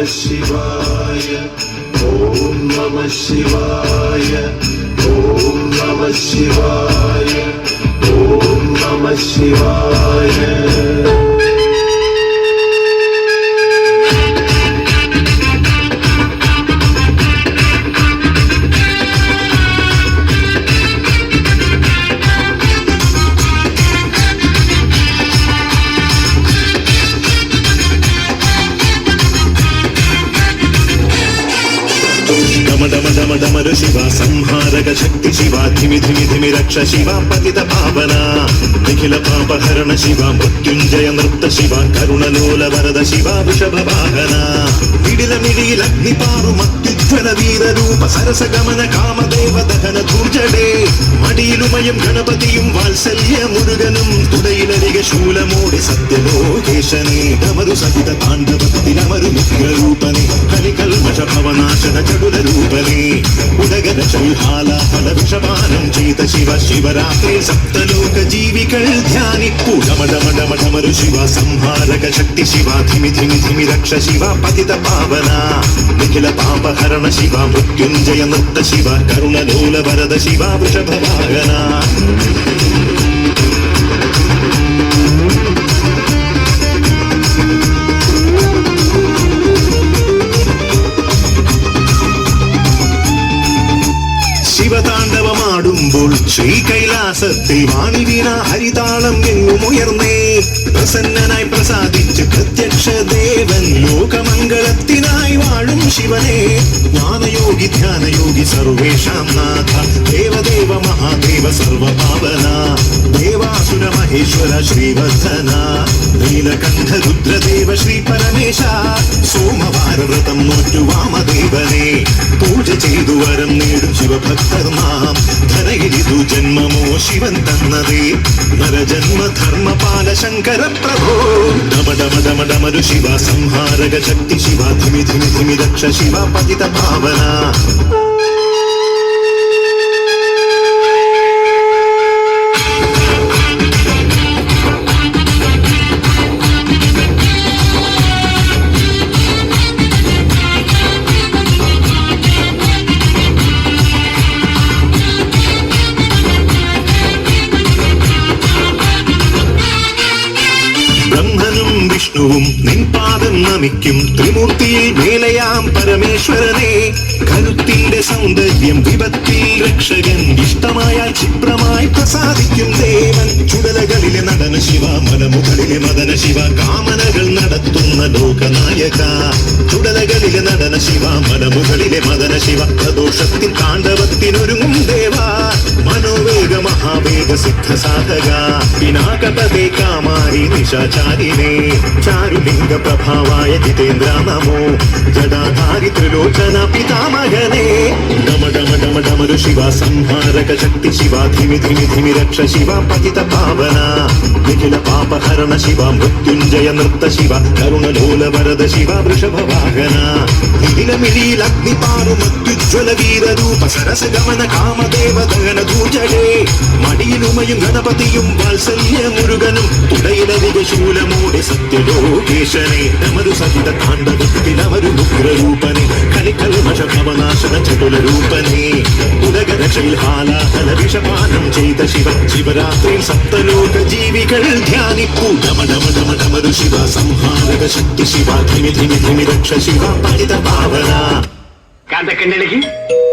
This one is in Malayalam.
शिवाय ॐ नमः शिवाय ॐ नमः शिवाय ॐ नमः शिवाय डमर शिवा संहारक शक्ति शिवा धिमि धिमि धिमि रक्ष शिवा पतित पावना निखिल पापहरण शिवा मृत्युंजय नृत्त शिवा करुणलोल वरद शिवा वृषभ वाहना मिडिल मिडिल अग्निपारु मत्युज्वल वीर रूप सरस गमन कामदेव दहन धूर्जडे मडिलुमयं गणपतियुं वात्सल्य मुरुगनुं तुडैलरिग शूलमोडि सत्यलोकेशने डमरु सहित ताण्डवति डमरु मुख्यरूपने कलिकल्मष भवनाशन चडुल रूपने उदगन चौहालाहल विषपानं चेत शिव शिवरात्रि सप्तलोक जीविकल ध्यानिप्पु डम डम डम डमरु शिवा संहारक शक्ति शिवा धिमि धिमि धिमि रक्ष शिवा पतित पावना निखिल पापहरण शिवा मृत्युंजय नृत्त शिवा करुणलोल वरद शिवा वृषभ वाहना ശിവതാണ്ഡവമാടുമ്പോൾ ശ്രീകൈലാസത്തിൽ വാണി വീണ ഹരിതാളം എങ്ങുമുയർന്നേ പ്രസന്നനായി പ്രസാദിച്ച് പ്രത്യക്ഷ ദേവൻ ലോകമംഗളത്തിനായി വാഴും ശിവനെ ജ്ഞാനയോഗി ധ്യാനയോഗി സർവേഷാം നാഥ ദേവദേവ മഹാദേവ സർവപാവന ദേവാസുര മഹേശ്വര ശ്രീവർദ്ധന നീലകണ്ഠ രുദ്രദേവ ശ്രീ പരമേശ സോമവാര വ്രതം നോറ്റു വാമദേവനെ പൂജ ചെയ്തു വരം നേടും ശിവഭക്തർ നാം ധനയിലിതു ജന്മമോ ശിവൻ തന്നതേ നരജന്മ ധർമ്മപാല ശങ്കര പ്രഭോ ഡമ ഡമ ഡമ ഡമരു ശിവ സംഹാരക ശക്തി ശിവ ധിമി ധിമി ധിമി രക്ഷ ശിവ പതിത പാവന വിഷ്ണുവും നിൻപാദം നമിക്കും ത്രിമൂർത്തിയിൽ മേലയാം പരമേശ്വരനെ കരുത്തിന്റെ സൗന്ദര്യം വിപത്തിൽ രക്ഷകൻ ഇഷ്ടമായ ക്ഷിപ്രമായി പ്രസാദിക്കും ദേവൻ ചുടലകളിലെ നടന ശിവ മലമുകളിലെ മദന ശിവ കാമനകൾ നടത്തുന്ന ലോകനായക ചുടലകളിലെ നടന ശിവ മലമുകളിലെ മദന ശിവ പ്രദോഷത്തിൽ താണ്ഡവത്തിനൊരുങ്ങും ദേവ മനോവേഗ മഹാവേഗ സിദ്ധ സാധക പിനാകപതേ കാമാരി നിശാചാരിണേ ചാരുലിംഗ പ്രഭാവായ ജിതേന്ദ്ര നമോ ജടാധാരി ത്രിലോചന പിതാമഹനേ ഡമ ഡമ ഡമ ഡമരു ശിവ സംഹാരക ശക്തി ശിവ ധിമി ധിമി ധിമി രക്ഷ ശിവ പതിത പാവന നിഖില പാപഹരണ ശിവ മൃത്യുഞ്ജയ നൃത്ത ശിവ കരുണലോല വരദ ശിവ വൃഷഭ വാഹന നിഖില മിലീല അഗ്നിപാരു മത്യുജ്വല വീര രൂപ സരസ ഗമന കാമദേവ ദഹന ധൂജടേ മടിയിലുമയും ഗണപതിയും വാത്സല്യ മുരുകനും തുടയിലരിക ശൂലമോടെ സത്യലോകേശനെ ഡമരു സഹിത താണ്ഡവത്തിലവരു ഉഗ്രരൂപനെ കലികൽമഷ ഭവനാശന ചതുല രൂപനെ ഉദഗന ശൈഹാലാഹല വിഷപാനം ചെയ്ത ശിവ ശിവരാത്രി സപ്തലോക ജീവികൾ ധ്യാനിപ്പു ഡമ ഡമ ഡമ ഡമരു ശിവ സംഹാരക ശക്തി ശിവ ധിമി ധിമി ധിമി രക്ഷ ശിവ പരിത പാവന